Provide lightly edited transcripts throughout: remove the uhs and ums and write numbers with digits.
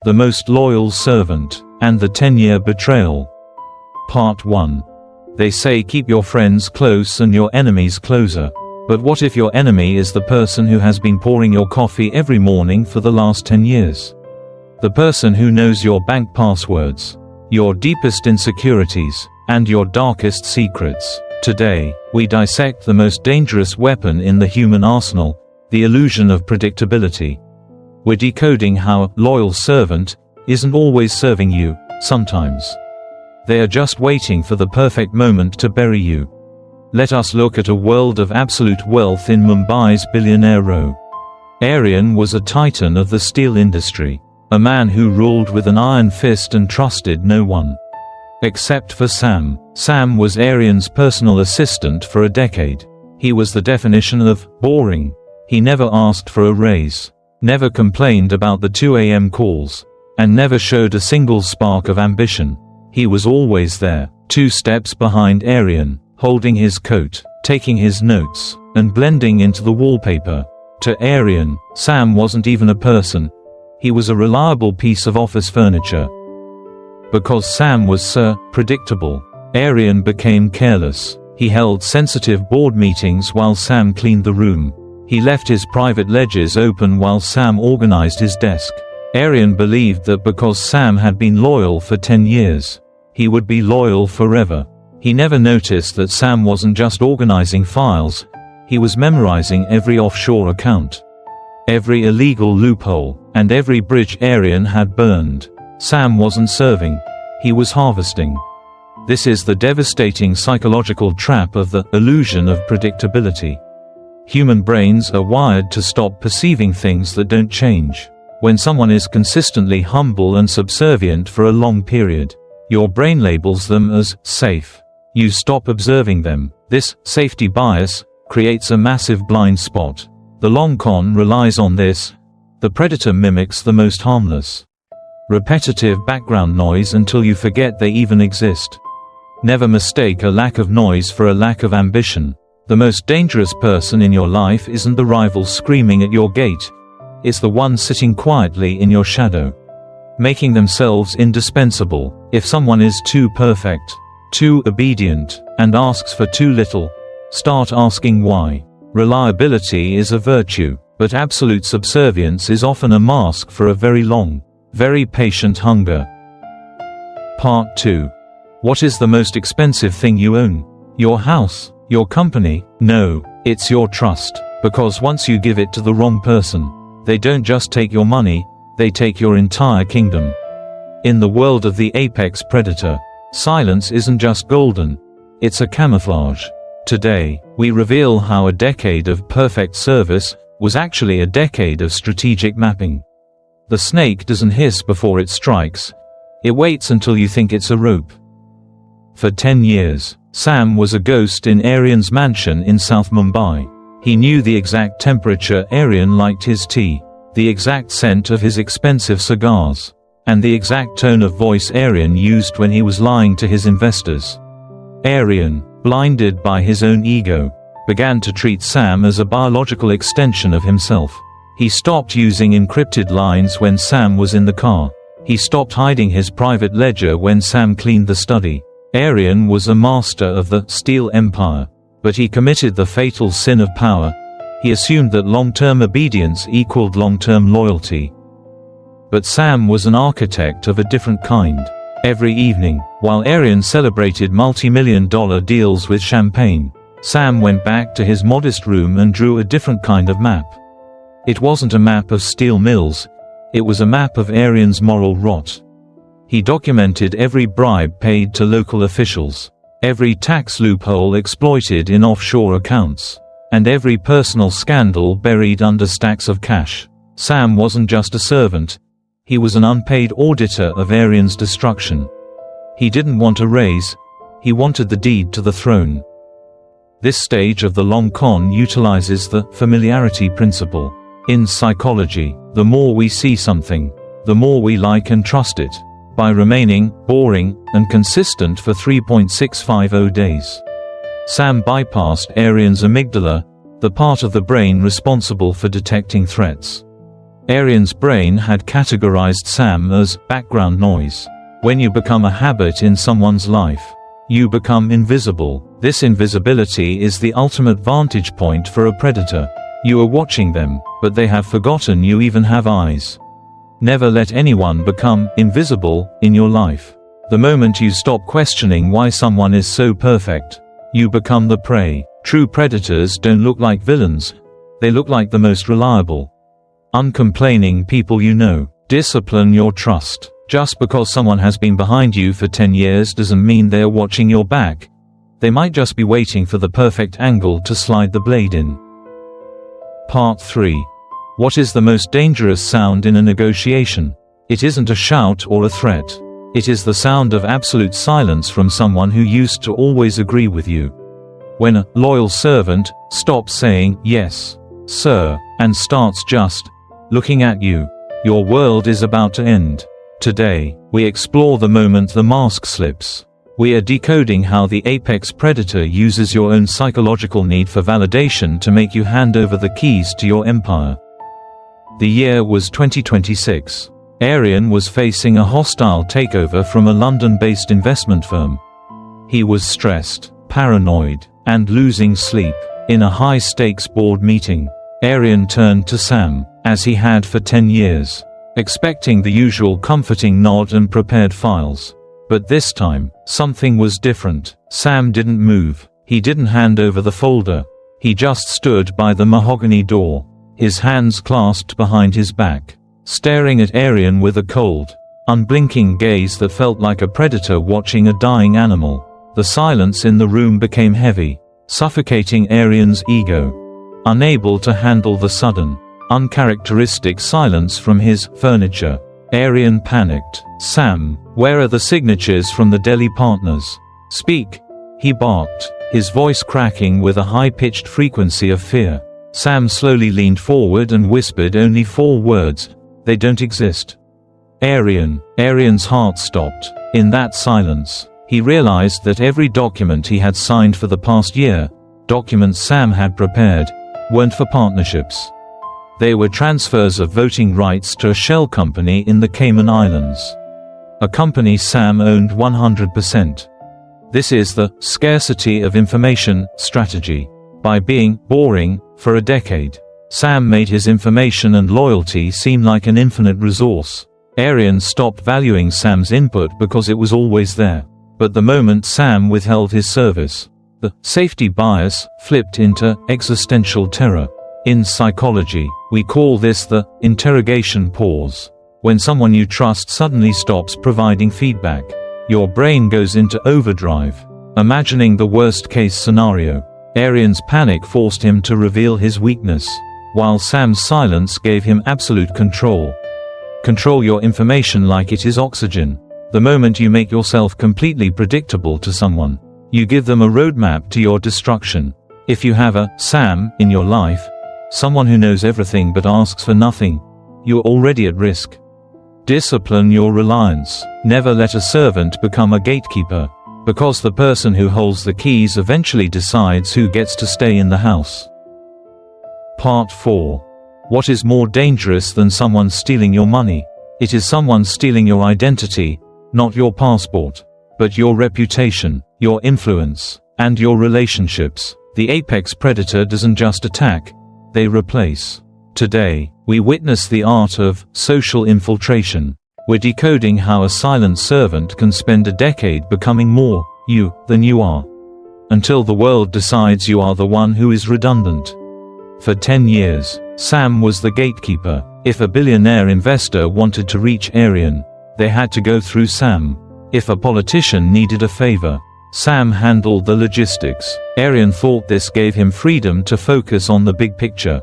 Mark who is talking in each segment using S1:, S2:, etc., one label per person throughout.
S1: The Most Loyal Servant, and the 10-Year Betrayal. Part 1. They say keep your friends close and your enemies closer. But what if your enemy is the person who has been pouring your coffee every morning for the last 10 years? The person who knows your bank passwords, your deepest insecurities, and your darkest secrets. Today, we dissect the most dangerous weapon in the human arsenal, the illusion of predictability. We're decoding how a loyal servant isn't always serving you, sometimes. They are just waiting for the perfect moment to bury you. Let us look at a world of absolute wealth in Mumbai's billionaire row. Aryan was a titan of the steel industry, a man who ruled with an iron fist and trusted no one. Except for Sam. Sam was Aryan's personal assistant for a decade. He was the definition of boring. He never asked for a raise, never complained about the 2 a.m. calls, and never showed a single spark of ambition. He was always there, 2 steps behind Aryan, holding his coat, taking his notes, and blending into the wallpaper. To Aryan, Sam wasn't even a person. He was a reliable piece of office furniture. Because Sam was so predictable, Aryan became careless. He held sensitive board meetings while Sam cleaned the room. He left his private ledgers open while Sam organized his desk. Aryan believed that because Sam had been loyal for 10 years, he would be loyal forever. He never noticed that Sam wasn't just organizing files, he was memorizing every offshore account, every illegal loophole, and every bridge Aryan had burned. Sam wasn't serving, he was harvesting. This is the devastating psychological trap of the illusion of predictability. Human brains are wired to stop perceiving things that don't change. When someone is consistently humble and subservient for a long period, your brain labels them as safe. You stop observing them. This safety bias creates a massive blind spot. The long con relies on this. The predator mimics the most harmless, repetitive background noise until you forget they even exist. Never mistake a lack of noise for a lack of ambition. The most dangerous person in your life isn't the rival screaming at your gate. It's the one sitting quietly in your shadow, making themselves indispensable. If someone is too perfect, too obedient, and asks for too little, start asking why. Reliability is a virtue, but absolute subservience is often a mask for a very long, very patient hunger. Part 2. What is the most expensive thing you own? Your house? Your company? No, it's your trust. Because once you give it to the wrong person, they don't just take your money, they take your entire kingdom. In the world of the apex predator, silence isn't just golden, it's a camouflage. Today, we reveal how a decade of perfect service was actually a decade of strategic mapping. The snake doesn't hiss before it strikes. It waits until you think it's a rope. For 10 years, Sam was a ghost in Aryan's mansion in South Mumbai. He knew the exact temperature Aryan liked his tea, the exact scent of his expensive cigars, and the exact tone of voice Aryan used when he was lying to his investors. Aryan, blinded by his own ego, began to treat Sam as a biological extension of himself. He stopped using encrypted lines when Sam was in the car. He stopped hiding his private ledger when Sam cleaned the study. Aryan was a master of the steel empire, but he committed the fatal sin of power. He assumed that long-term obedience equaled long-term loyalty. But Sam was an architect of a different kind. Every evening, while Aryan celebrated multi-million-dollar deals with champagne, Sam went back to his modest room and drew a different kind of map. It wasn't a map of steel mills, it was a map of Aryan's moral rot. He documented every bribe paid to local officials, every tax loophole exploited in offshore accounts, and every personal scandal buried under stacks of cash. Sam wasn't just a servant, he was an unpaid auditor of Aryan's destruction. He didn't want a raise, he wanted the deed to the throne. This stage of the long con utilizes the familiarity principle. In psychology, the more we see something, the more we like and trust it. By remaining boring and consistent for 3.650 days, Sam bypassed Aryan's amygdala, the part of the brain responsible for detecting threats. Arian's brain had categorized Sam as background noise. When you become a habit in someone's life, you become invisible. This invisibility is the ultimate vantage point for a predator. You are watching them, but they have forgotten you even have eyes. Never let anyone become invisible in your life. The moment you stop questioning why someone is so perfect, you become the prey. True predators don't look like villains. They look like the most reliable, uncomplaining people you know. Discipline your trust. Just because someone has been behind you for 10 years doesn't mean they're watching your back. They might just be waiting for the perfect angle to slide the blade in. Part 3. What is the most dangerous sound in a negotiation? It isn't a shout or a threat. It is the sound of absolute silence from someone who used to always agree with you. When a loyal servant stops saying, "Yes, sir," and starts just looking at you, your world is about to end. Today, we explore the moment the mask slips. We are decoding how the apex predator uses your own psychological need for validation to make you hand over the keys to your empire. The year was 2026. Arian was facing a hostile takeover from a London-based investment firm. He was stressed, paranoid, and losing sleep. In a high-stakes board meeting, Arian turned to Sam, as he had for 10 years, expecting the usual comforting nod and prepared files. But this time, something was different. Sam didn't move. He didn't hand over the folder. He just stood by the mahogany door, his hands clasped behind his back, staring at Arian with a cold, unblinking gaze that felt like a predator watching a dying animal. The silence in the room became heavy, suffocating Arian's ego. Unable to handle the sudden, uncharacteristic silence from his furniture, Arian panicked. "Sam, where are the signatures from the Delhi partners? Speak," he barked, his voice cracking with a high-pitched frequency of fear. Sam slowly leaned forward and whispered only 4 words, "They don't exist." Arian's heart stopped. In that silence, he realized that every document he had signed for the past year, documents Sam had prepared, weren't for partnerships. They were transfers of voting rights to a shell company in the Cayman Islands. A company Sam owned 100%. This is the scarcity of information strategy. By being boring for a decade, Sam made his information and loyalty seem like an infinite resource. Arian stopped valuing Sam's input because it was always there. But the moment Sam withheld his service, the safety bias flipped into existential terror. In psychology, we call this the interrogation pause. When someone you trust suddenly stops providing feedback, your brain goes into overdrive, imagining the worst-case scenario. Arian's panic forced him to reveal his weakness, while Sam's silence gave him absolute control. Control your information like it is oxygen. The moment you make yourself completely predictable to someone, you give them a roadmap to your destruction. If you have a Sam in your life, someone who knows everything but asks for nothing, you're already at risk. Discipline your reliance. Never let a servant become a gatekeeper, because the person who holds the keys eventually decides who gets to stay in the house. Part 4. What is more dangerous than someone stealing your money? It is someone stealing your identity, not your passport, but your reputation, your influence, and your relationships. The apex predator doesn't just attack, they replace. Today, we witness the art of social infiltration. We're decoding how a silent servant can spend a decade becoming more you than you are, until the world decides you are the one who is redundant. For 10 years, Sam was the gatekeeper. If a billionaire investor wanted to reach Arian, they had to go through Sam. If a politician needed a favor, Sam handled the logistics. Arian thought this gave him freedom to focus on the big picture.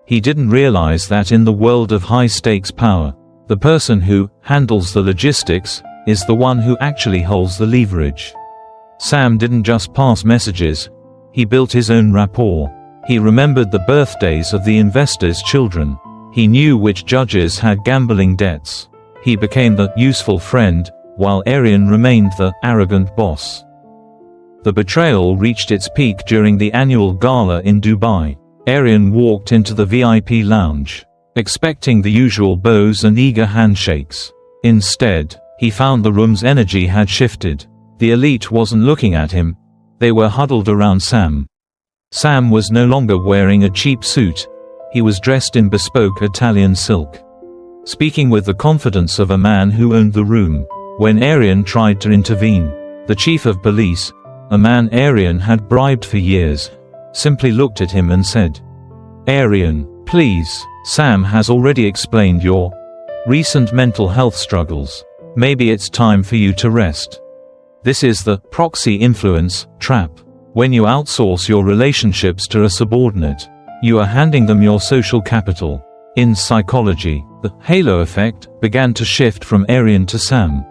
S1: He didn't realize that in the world of high-stakes power, the person who handles the logistics is the one who actually holds the leverage. Sam didn't just pass messages, he built his own rapport. He remembered the birthdays of the investors' children. He knew which judges had gambling debts. He became the useful friend, while Arian remained the arrogant boss. The betrayal reached its peak during the annual gala in Dubai. Arian walked into the VIP lounge. expecting the usual bows and eager handshakes. Instead, he found the room's energy had shifted. The elite wasn't looking at him. They were huddled around Sam. Sam was no longer wearing a cheap suit. He was dressed in bespoke Italian silk. Speaking with the confidence of a man who owned the room. When Arian tried to intervene, the chief of police, a man Arian had bribed for years, simply looked at him and said, "Arian, please, Sam has already explained your recent mental health struggles. Maybe it's time for you to rest." This is the proxy influence trap. When you outsource your relationships to a subordinate, you are handing them your social capital. In psychology, the halo effect began to shift from Arian to Sam.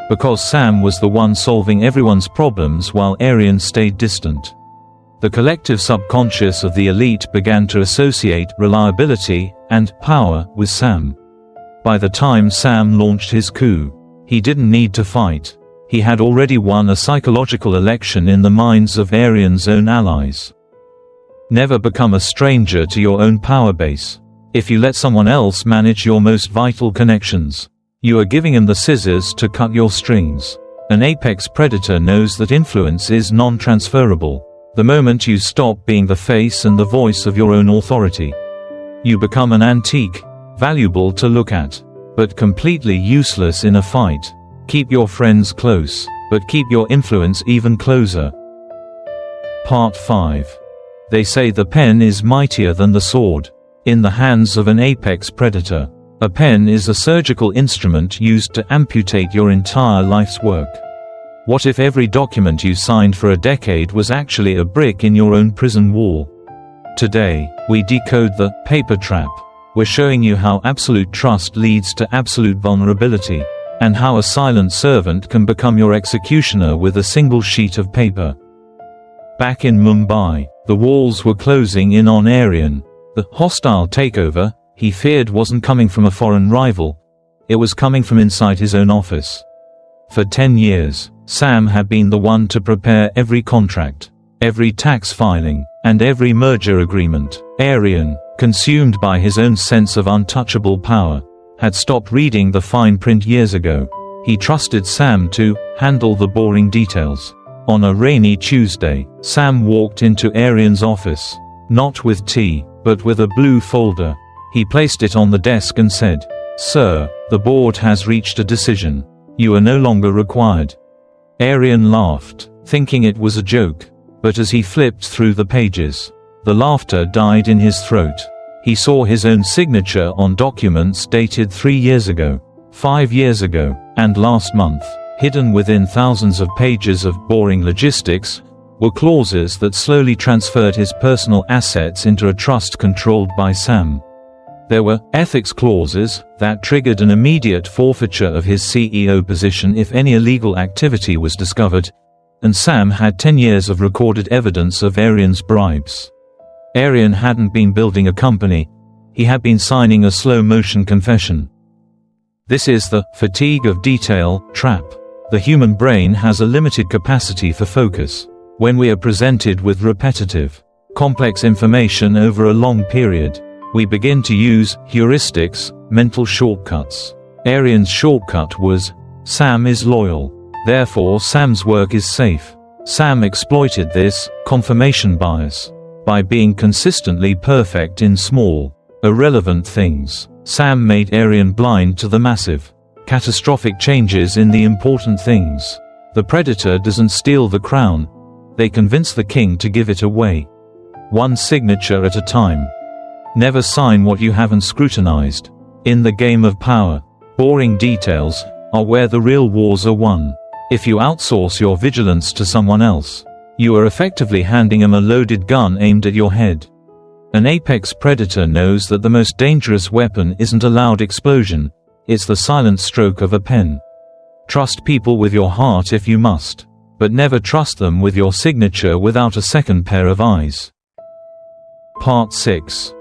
S1: Because Sam was the one solving everyone's problems while Arian stayed distant. The collective subconscious of the elite began to associate reliability and power with Sam. By the time Sam launched his coup, he didn't need to fight. He had already won a psychological election in the minds of Arian's own allies. Never become a stranger to your own power base. If you let someone else manage your most vital connections, you are giving him the scissors to cut your strings. An apex predator knows that influence is non-transferable. The moment you stop being the face and the voice of your own authority, you become an antique, valuable to look at, but completely useless in a fight. Keep your friends close, but keep your influence even closer. Part 5. They say the pen is mightier than the sword. In the hands of an apex predator, a pen is a surgical instrument used to amputate your entire life's work. What if every document you signed for a decade was actually a brick in your own prison wall? Today, we decode the paper trap. We're showing you how absolute trust leads to absolute vulnerability, and how a silent servant can become your executioner with a single sheet of paper. Back in Mumbai, the walls were closing in on Arian. The hostile takeover he feared wasn't coming from a foreign rival. It was coming from inside his own office. For 10 years, Sam had been the one to prepare every contract, every tax filing, and every merger agreement. Arian, consumed by his own sense of untouchable power, had stopped reading the fine print years ago. He trusted Sam to handle the boring details. On a rainy Tuesday, Sam walked into Arian's office, not with tea, but with a blue folder. He placed it on the desk and said, "Sir, the board has reached a decision. You are no longer required." Arian laughed, thinking it was a joke. But as he flipped through the pages, the laughter died in his throat. He saw his own signature on documents dated 3 years ago, 5 years ago, and last month. Hidden within thousands of pages of boring logistics were clauses that slowly transferred his personal assets into a trust controlled by Sam. There were ethics clauses that triggered an immediate forfeiture of his CEO position if any illegal activity was discovered, and Sam had 10 years of recorded evidence of Arian's bribes. Arian hadn't been building a company, he had been signing a slow-motion confession. This is the fatigue of detail trap. The human brain has a limited capacity for focus. When we are presented with repetitive, complex information over a long period, we begin to use heuristics, mental shortcuts. Arian's shortcut was, Sam is loyal. Therefore Sam's work is safe. Sam exploited this confirmation bias. By being consistently perfect in small, irrelevant things, Sam made Arian blind to the massive, catastrophic changes in the important things. The predator doesn't steal the crown. They convince the king to give it away. One signature at a time. Never sign what you haven't scrutinized. In the game of power, boring details are where the real wars are won. If you outsource your vigilance to someone else, you are effectively handing him a loaded gun aimed at your head. An apex predator knows that the most dangerous weapon isn't a loud explosion, it's the silent stroke of a pen. Trust people with your heart if you must, but never trust them with your signature without a second pair of eyes. Part 6.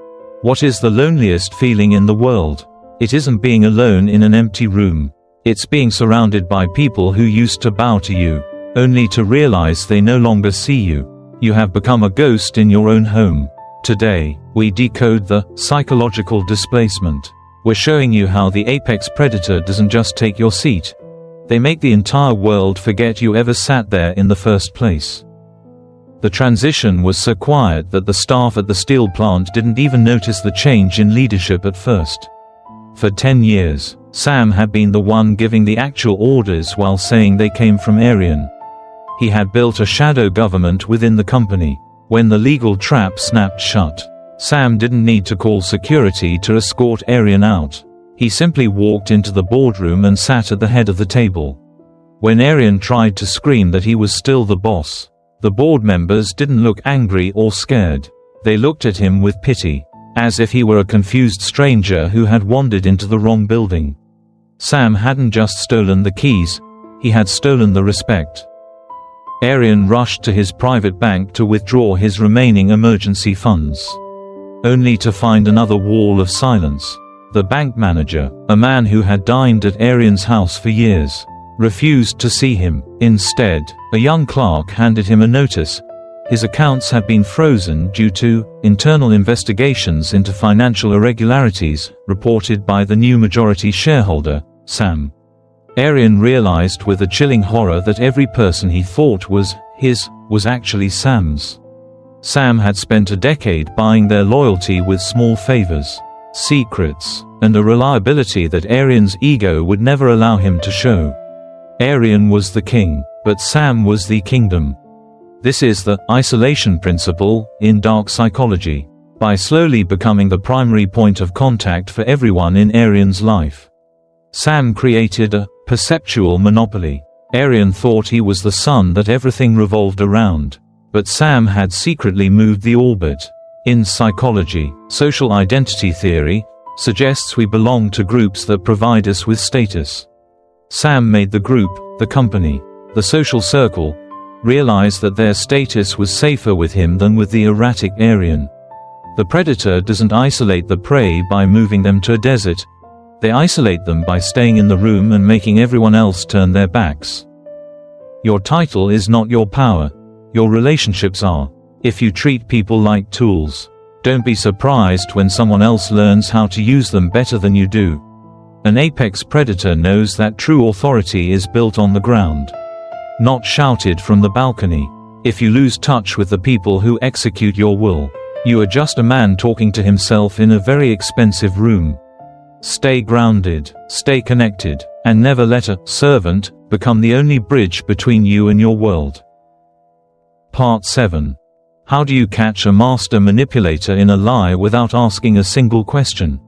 S1: What is the loneliest feeling in the world? It isn't being alone in an empty room. It's being surrounded by people who used to bow to you, only to realize they no longer see you. You have become a ghost in your own home. Today, we decode the psychological displacement. We're showing you how the apex predator doesn't just take your seat. They make the entire world forget you ever sat there in the first place. The transition was so quiet that the staff at the steel plant didn't even notice the change in leadership at first. For 10 years, Sam had been the one giving the actual orders while saying they came from Aryan. He had built a shadow government within the company. When the legal trap snapped shut, Sam didn't need to call security to escort Aryan out. He simply walked into the boardroom and sat at the head of the table. When Aryan tried to scream that he was still the boss, the board members didn't look angry or scared. They looked at him with pity, as if he were a confused stranger who had wandered into the wrong building. Sam hadn't just stolen the keys, he had stolen the respect. Aryan rushed to his private bank to withdraw his remaining emergency funds, only to find another wall of silence. The bank manager, a man who had dined at Aryan's house for years, refused to see him. Instead, a young clerk handed him a notice. His accounts had been frozen due to internal investigations into financial irregularities, reported by the new majority shareholder, Sam. Aryan realized with a chilling horror that every person he thought was his was actually Sam's. Sam had spent a decade buying their loyalty with small favors, secrets, and a reliability that Aryan's ego would never allow him to show. Aryan was the king, but Sam was the kingdom. This is the isolation principle in dark psychology. By slowly becoming the primary point of contact for everyone in Aryan's life, Sam created a perceptual monopoly. Aryan thought he was the sun that everything revolved around, but Sam had secretly moved the orbit. In psychology, social identity theory suggests we belong to groups that provide us with status. Sam made the group, the company, the social circle, realize that their status was safer with him than with the erratic Aryan. The predator doesn't isolate the prey by moving them to a desert. They isolate them by staying in the room and making everyone else turn their backs. Your title is not your power. Your relationships are. If you treat people like tools, don't be surprised when someone else learns how to use them better than you do. An apex predator knows that true authority is built on the ground, not shouted from the balcony. If you lose touch with the people who execute your will, you are just a man talking to himself in a very expensive room. Stay grounded, stay connected, and never let a servant become the only bridge between you and your world. Part 7. How do you catch a master manipulator in a lie without asking a single question?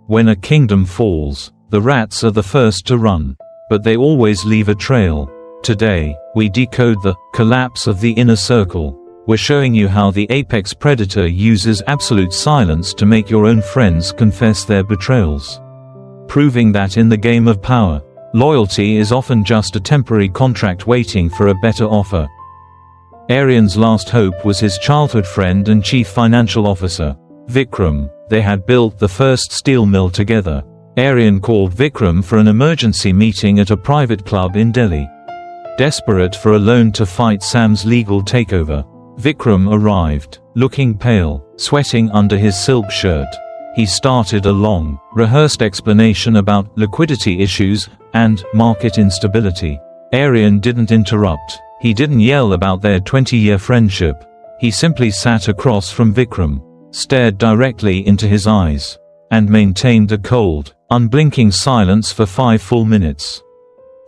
S1: When a kingdom falls, the rats are the first to run, but they always leave a trail. Today, we decode the collapse of the inner circle. We're showing you how the apex predator uses absolute silence to make your own friends confess their betrayals. Proving that in the game of power, loyalty is often just a temporary contract waiting for a better offer. Aryan's last hope was his childhood friend and chief financial officer, Vikram. They had built the first steel mill together. Aryan called Vikram for an emergency meeting at a private club in Delhi. Desperate for a loan to fight Sam's legal takeover, Vikram arrived, looking pale, sweating under his silk shirt. He started a long, rehearsed explanation about liquidity issues and market instability. Aryan didn't interrupt. He didn't yell about their 20-year friendship. He simply sat across from Vikram, stared directly into his eyes, and maintained a cold, unblinking silence for 5 full minutes.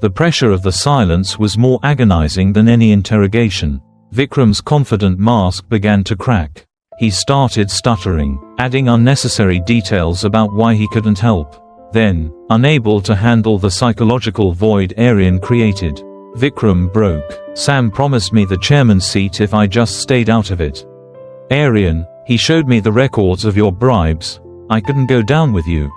S1: The pressure of the silence was more agonizing than any interrogation. Vikram's confident mask began to crack. He started stuttering, adding unnecessary details about why he couldn't help. Then, unable to handle the psychological void Aryan created, Vikram broke. Sam promised me the chairman's seat if I just stayed out of it. Aryan, he showed me the records of your bribes. I couldn't go down with you.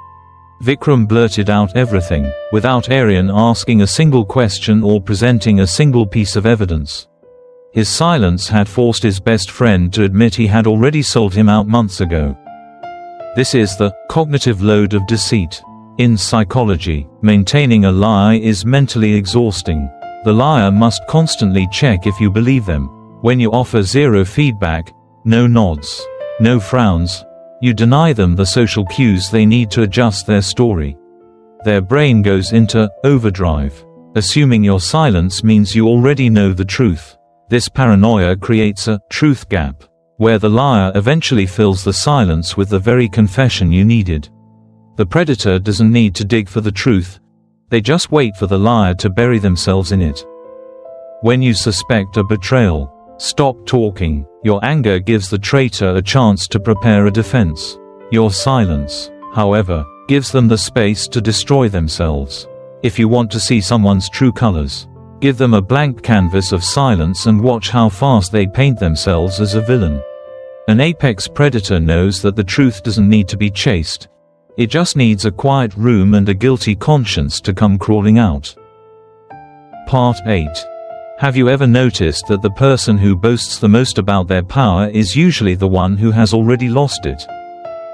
S1: Vikram blurted out everything, without Aryan asking a single question or presenting a single piece of evidence. His silence had forced his best friend to admit he had already sold him out months ago. This is the cognitive load of deceit. In psychology, maintaining a lie is mentally exhausting. The liar must constantly check if you believe them. When you offer zero feedback, no nods, No frowns. You deny them the social cues they need to adjust their story. Their brain goes into overdrive. Assuming your silence means you already know the truth. This paranoia creates a truth gap, where the liar eventually fills the silence with the very confession you needed. The predator doesn't need to dig for the truth. They just wait for the liar to bury themselves in it. When you suspect a betrayal, stop talking. Your anger gives the traitor a chance to prepare a defense. Your silence, however, gives them the space to destroy themselves. If you want to see someone's true colors, give them a blank canvas of silence and watch how fast they paint themselves as a villain. An apex predator knows that the truth doesn't need to be chased. It just needs a quiet room and a guilty conscience to come crawling out. Part 8. Have you ever noticed that the person who boasts the most about their power is usually the one who has already lost it?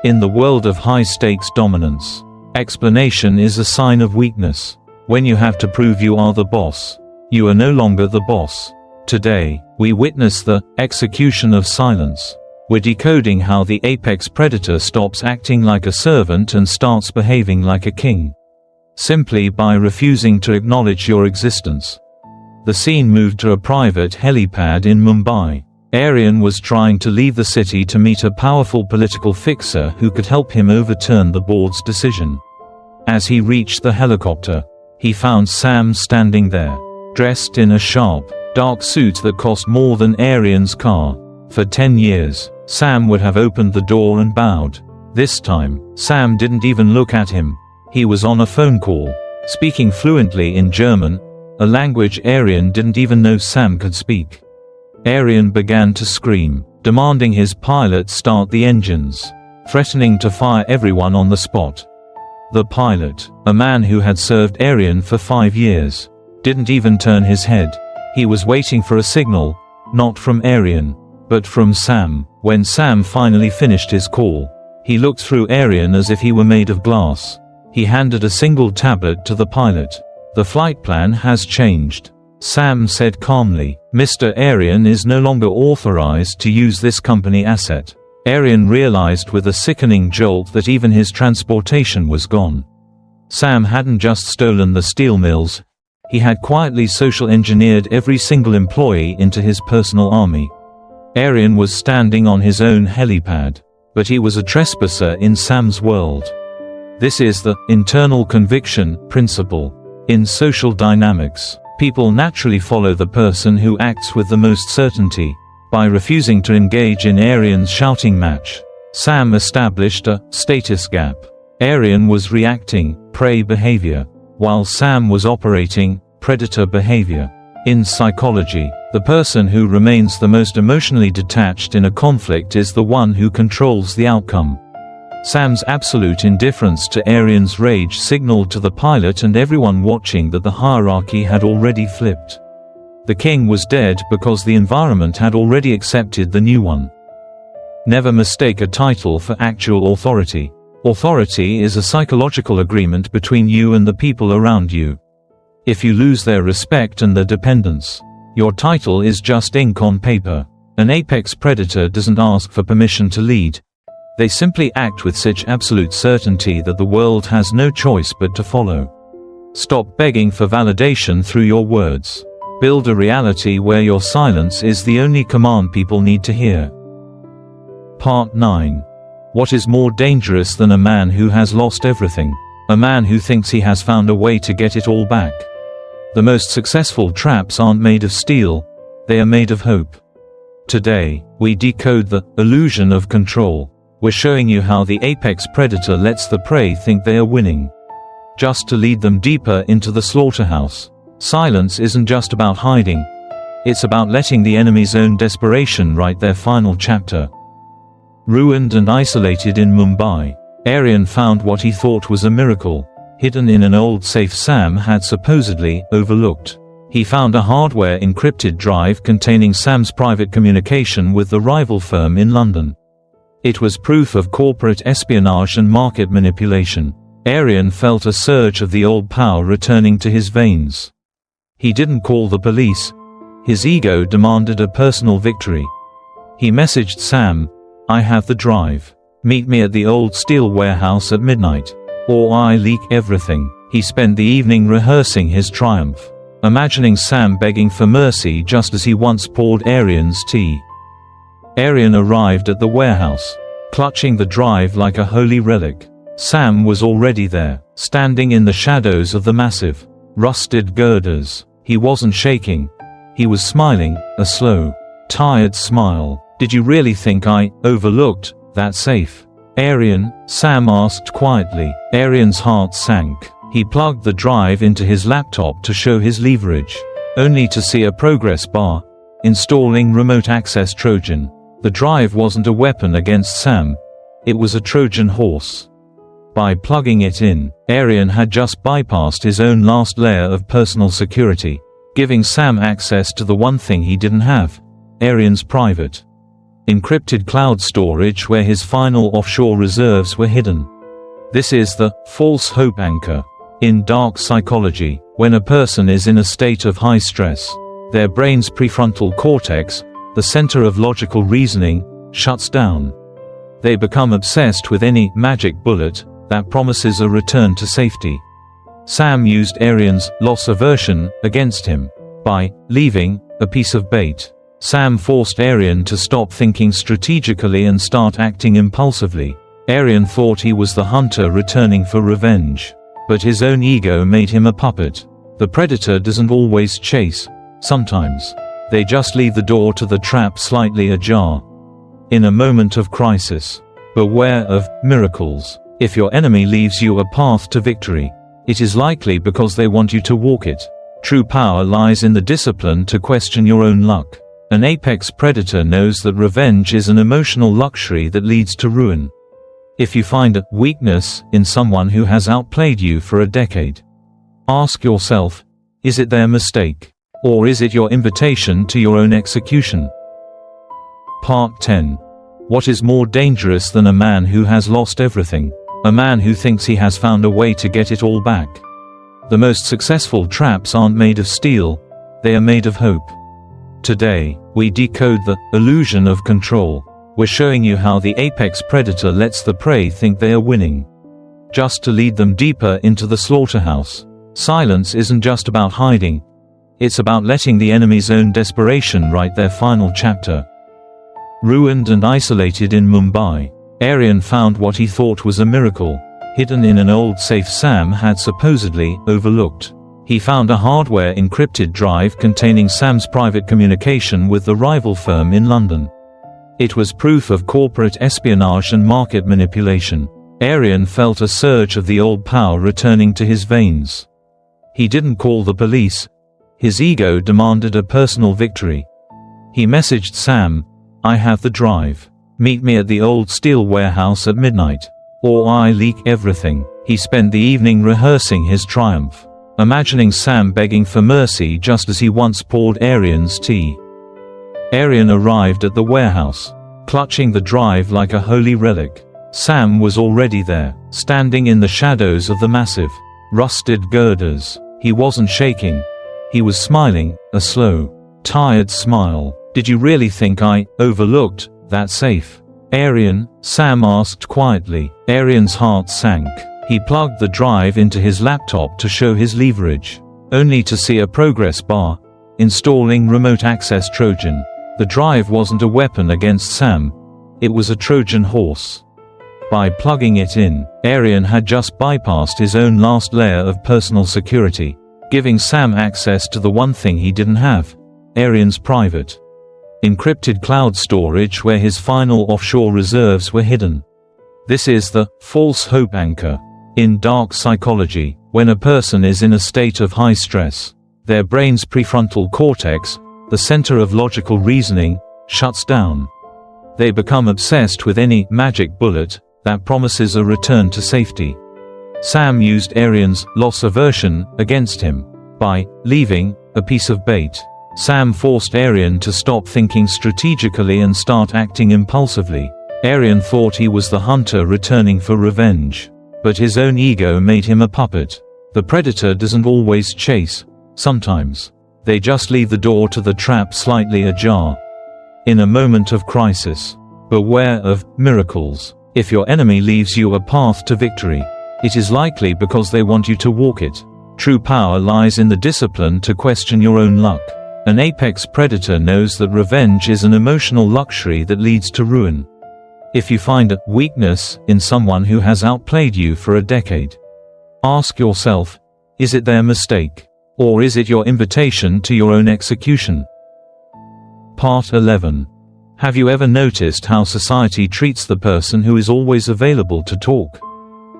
S1: In the world of high-stakes dominance, explanation is a sign of weakness. When you have to prove you are the boss, you are no longer the boss. Today, we witness the execution of silence. We're decoding how the apex predator stops acting like a servant and starts behaving like a king. Simply by refusing to acknowledge your existence. The scene moved to a private helipad in Mumbai. Aryan was trying to leave the city to meet a powerful political fixer who could help him overturn the board's decision. As he reached the helicopter, he found Sam standing there, dressed in a sharp, dark suit that cost more than Aryan's car. For 10 years, Sam would have opened the door and bowed. This time, Sam didn't even look at him. He was on a phone call, speaking fluently in German, a language Aryan didn't even know Sam could speak. Aryan began to scream, demanding his pilot start the engines, threatening to fire everyone on the spot. The pilot, a man who had served Aryan for 5 years, didn't even turn his head. He was waiting for a signal, not from Aryan, but from Sam. When Sam finally finished his call, he looked through Aryan as if he were made of glass. He handed a single tablet to the pilot. The flight plan has changed, Sam said calmly. Mr. Aryan is no longer authorized to use this company asset. Aryan realized with a sickening jolt that even his transportation was gone. Sam hadn't just stolen the steel mills, he had quietly social engineered every single employee into his personal army. Aryan was standing on his own helipad, but he was a trespasser in Sam's world. This is the internal conviction principle. In social dynamics, people naturally follow the person who acts with the most certainty. By refusing to engage in Aryan's shouting match, Sam established a status gap. Aryan was reacting, prey behavior, while Sam was operating, predator behavior. In psychology, the person who remains the most emotionally detached in a conflict is the one who controls the outcome. Sam's absolute indifference to Aryan's rage signaled to the pilot and everyone watching that the hierarchy had already flipped. The king was dead because the environment had already accepted the new one. Never mistake a title for actual authority. Authority is a psychological agreement between you and the people around you. If you lose their respect and their dependence, your title is just ink on paper. An apex predator doesn't ask for permission to lead. They simply act with such absolute certainty that the world has no choice but to follow. Stop begging for validation through your words. Build a reality where your silence is the only command people need to hear. Part 9. What is more dangerous than a man who has lost everything? A man who thinks he has found a way to get it all back. The most successful traps aren't made of steel, they are made of hope. Today, we decode the illusion of control. We're showing you how the apex predator lets the prey think they are winning, just to lead them deeper into the slaughterhouse. Silence isn't just about hiding, it's about letting the enemy's own desperation write their final chapter. Ruined and isolated in Mumbai, Aryan found what he thought was a miracle, hidden in an old safe Sam had supposedly overlooked. He found a hardware encrypted drive containing Sam's private communication with the rival firm in London. It was proof of corporate espionage and market manipulation. Aryan felt a surge of the old power returning to his veins. He didn't call the police. His ego demanded a personal victory. He messaged Sam, I have the drive. Meet me at the old steel warehouse at midnight. Or I leak everything. He spent the evening rehearsing his triumph, imagining Sam begging for mercy just as he once poured Arian's tea. Arian arrived at the warehouse, clutching the drive like a holy relic. Sam was already there, standing in the shadows of the massive, rusted girders. He wasn't shaking. He was smiling, a slow, tired smile. Did you really think I overlooked that safe? Arian, Sam asked quietly. Arian's heart sank. He plugged the drive into his laptop to show his leverage, only to see a progress bar. Installing remote access Trojan. The drive wasn't a weapon against Sam. It was a Trojan horse. By plugging it in, Arian had just bypassed his own last layer of personal security, giving Sam access to the one thing he didn't have: Arian's private, encrypted cloud storage where his final offshore reserves were hidden. This is the false hope anchor. In dark psychology, when a person is in a state of high stress, their brain's prefrontal cortex, the center of logical reasoning, shuts down. They become obsessed with any magic bullet that promises a return to safety. Sam used Arian's loss aversion against him. By leaving a piece of bait, Sam forced Arian to stop thinking strategically and start acting impulsively. Arian thought he was the hunter returning for revenge, but his own ego made him a puppet. The predator doesn't always chase. Sometimes they just leave the door to the trap slightly ajar. In a moment of crisis, beware of miracles. If your enemy leaves you a path to victory, it is likely because they want you to walk it. True power lies in the discipline to question your own luck. An apex predator knows that revenge is an emotional luxury that leads to ruin. If you find a weakness in someone who has outplayed you for a decade, ask yourself, is it their mistake? Or is it your invitation to your own execution? Part 10. What is more dangerous than a man who has lost everything? A man who thinks he has found a way to get it all back. The most successful traps aren't made of steel, they are made of hope. Today, we decode the illusion of control. We're showing you how the apex predator lets the prey think they are winning, just to lead them deeper into the slaughterhouse. Silence isn't just about hiding, it's about letting the enemy's own desperation write their final chapter. Ruined and isolated in Mumbai, Arian found what he thought was a miracle, hidden in an old safe Sam had supposedly overlooked. He found a hardware encrypted drive containing Sam's private communication with the rival firm in London. It was proof of corporate espionage and market manipulation. Arian felt a surge of the old power returning to his veins. He didn't call the police. His ego demanded a personal victory. He messaged Sam, I have the drive. Meet me at the old steel warehouse at midnight. Or I leak everything. He spent the evening rehearsing his triumph, imagining Sam begging for mercy just as he once poured Arian's tea. Arian arrived at the warehouse, clutching the drive like a holy relic. Sam was already there, standing in the shadows of the massive, rusted girders. He wasn't shaking. He was smiling, a slow, tired smile. Did you really think I overlooked that safe? Arian, Sam asked quietly. Arian's heart sank. He plugged the drive into his laptop to show his leverage, only to see a progress bar. Installing remote access Trojan. The drive wasn't a weapon against Sam. It was a Trojan horse. By plugging it in, Arian had just bypassed his own last layer of personal security, giving Sam access to the one thing he didn't have: Arian's private, encrypted cloud storage where his final offshore reserves were hidden. This is the false hope anchor. In dark psychology, when a person is in a state of high stress, their brain's prefrontal cortex, the center of logical reasoning, shuts down. They become obsessed with any magic bullet that promises a return to safety. Sam used Arian's loss aversion against him. By leaving a piece of bait, Sam forced Arian to stop thinking strategically and start acting impulsively. Arian thought he was the hunter returning for revenge, but his own ego made him a puppet. The predator doesn't always chase. Sometimes they just leave the door to the trap slightly ajar. In a moment of crisis, Beware of miracles. If your enemy leaves you a path to victory, it is likely because they want you to walk it. True power lies in the discipline to question your own luck. An apex predator knows that revenge is an emotional luxury that leads to ruin. If you find a weakness in someone who has outplayed you for a decade, ask yourself, is it their mistake? Or is it your invitation to your own execution? Part 11. Have you ever noticed how society treats the person who is always available to talk?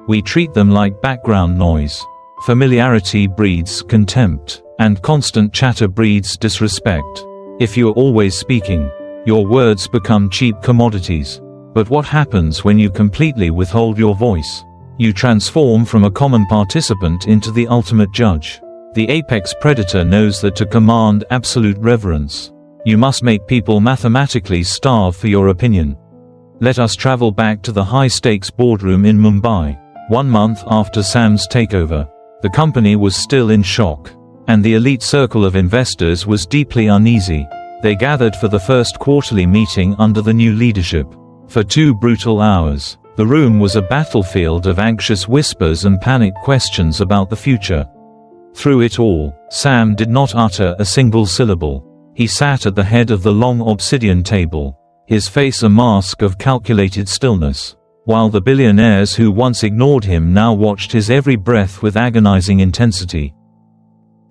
S1: We treat them like background noise. Familiarity breeds contempt, and constant chatter breeds disrespect. If you are always speaking, your words become cheap commodities. But what happens when you completely withhold your voice? You transform from a common participant into the ultimate judge. The apex predator knows that to command absolute reverence, you must make people mathematically starve for your opinion. Let us travel back to the high-stakes boardroom in Mumbai. 1 month after Sam's takeover, the company was still in shock, and the elite circle of investors was deeply uneasy. They gathered for the first quarterly meeting under the new leadership. For 2 brutal hours, the room was a battlefield of anxious whispers and panicked questions about the future. Through it all, Sam did not utter a single syllable. He sat at the head of the long obsidian table, his face a mask of calculated stillness, while the billionaires who once ignored him now watched his every breath with agonizing intensity.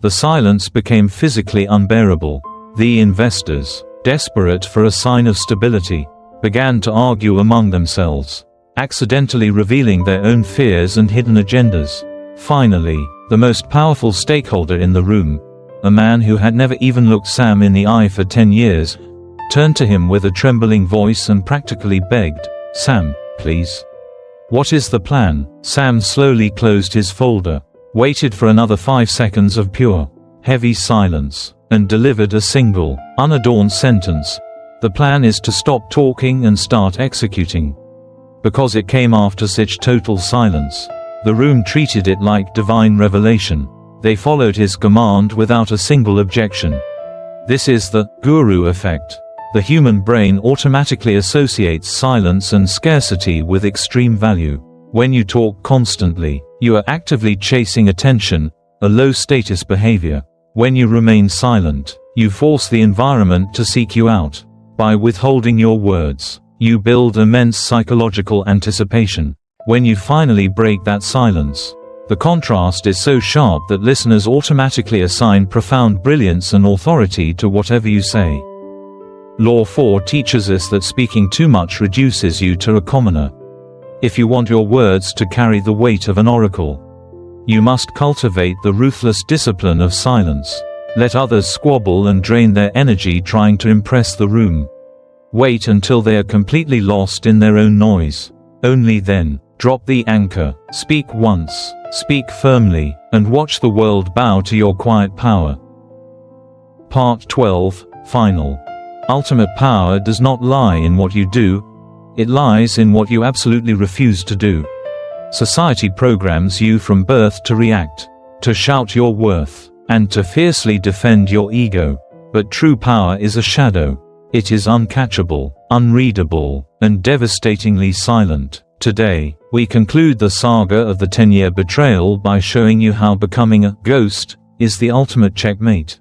S1: The silence became physically unbearable. The investors, desperate for a sign of stability, began to argue among themselves, accidentally revealing their own fears and hidden agendas. Finally, the most powerful stakeholder in the room, a man who had never even looked Sam in the eye for 10 years, turned to him with a trembling voice and practically begged, "Sam, please. What is the plan?" Sam slowly closed his folder, waited for another 5 seconds of pure, heavy silence, and delivered a single, unadorned sentence. "The plan is to stop talking and start executing." Because it came after such total silence, the room treated it like divine revelation. They followed his command without a single objection. This is the guru effect. The human brain automatically associates silence and scarcity with extreme value. When you talk constantly, you are actively chasing attention, a low-status behavior. When you remain silent, you force the environment to seek you out. By withholding your words, you build immense psychological anticipation. When you finally break that silence, the contrast is so sharp that listeners automatically assign profound brilliance and authority to whatever you say. Law 4 teaches us that speaking too much reduces you to a commoner. If you want your words to carry the weight of an oracle, you must cultivate the ruthless discipline of silence. Let others squabble and drain their energy trying to impress the room. Wait until they are completely lost in their own noise. Only then, drop the anchor, speak once, speak firmly, and watch the world bow to your quiet power. Part 12, Final. Ultimate power does not lie in what you do, it lies in what you absolutely refuse to do. Society programs you from birth to react, to shout your worth, and to fiercely defend your ego. But true power is a shadow. It is uncatchable, unreadable, and devastatingly silent. Today, we conclude the saga of the 10-year betrayal by showing you how becoming a ghost is the ultimate checkmate.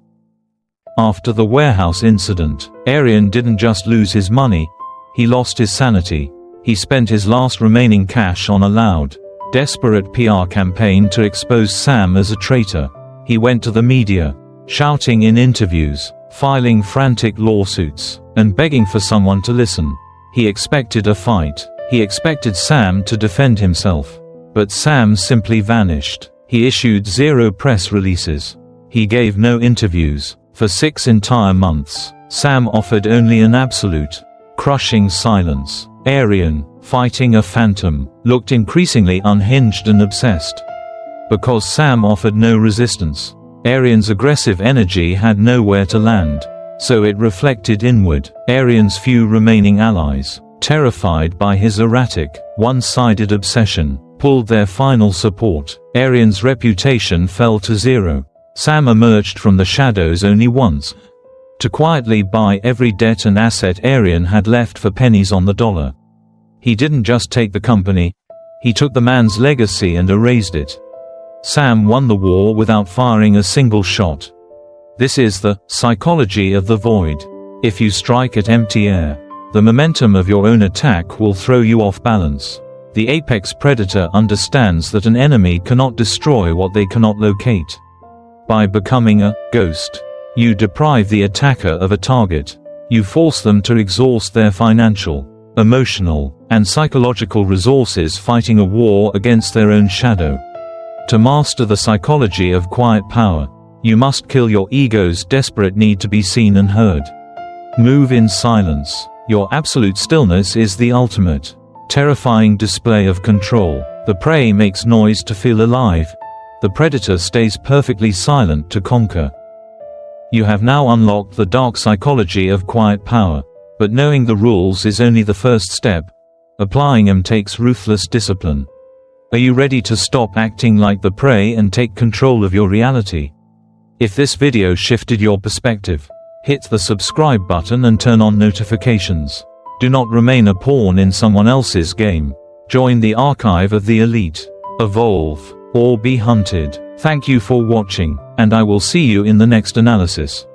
S1: After the warehouse incident, Aryan didn't just lose his money, he lost his sanity. He spent his last remaining cash on a loud, desperate PR campaign to expose Sam as a traitor. He went to the media, shouting in interviews, filing frantic lawsuits, and begging for someone to listen. He expected a fight. He expected Sam to defend himself. But Sam simply vanished. He issued 0 press releases. He gave no interviews. For 6 entire months, Sam offered only an absolute, crushing silence. Aryan, fighting a phantom, looked increasingly unhinged and obsessed. Because Sam offered no resistance, Aryan's aggressive energy had nowhere to land. So it reflected inward. Aryan's few remaining allies, terrified by his erratic, one-sided obsession, pulled their final support. Aryan's reputation fell to 0. Sam emerged from the shadows only once, to quietly buy every debt and asset Aryan had left for pennies on the dollar. He didn't just take the company, he took the man's legacy and erased it. Sam won the war without firing a single shot. This is the psychology of the void. If you strike at empty air, the momentum of your own attack will throw you off balance. The apex predator understands that an enemy cannot destroy what they cannot locate. By becoming a ghost, you deprive the attacker of a target. You force them to exhaust their financial, emotional, and psychological resources fighting a war against their own shadow. To master the psychology of quiet power, you must kill your ego's desperate need to be seen and heard. Move in silence. Your absolute stillness is the ultimate, terrifying display of control. The prey makes noise to feel alive. The predator stays perfectly silent to conquer. You have now unlocked the dark psychology of quiet power, but knowing the rules is only the first step. Applying them takes ruthless discipline. Are you ready to stop acting like the prey and take control of your reality? If this video shifted your perspective, hit the subscribe button and turn on notifications. Do not remain a pawn in someone else's game. Join the archive of the elite. Evolve, or be hunted. Thank you for watching, and I will see you in the next analysis.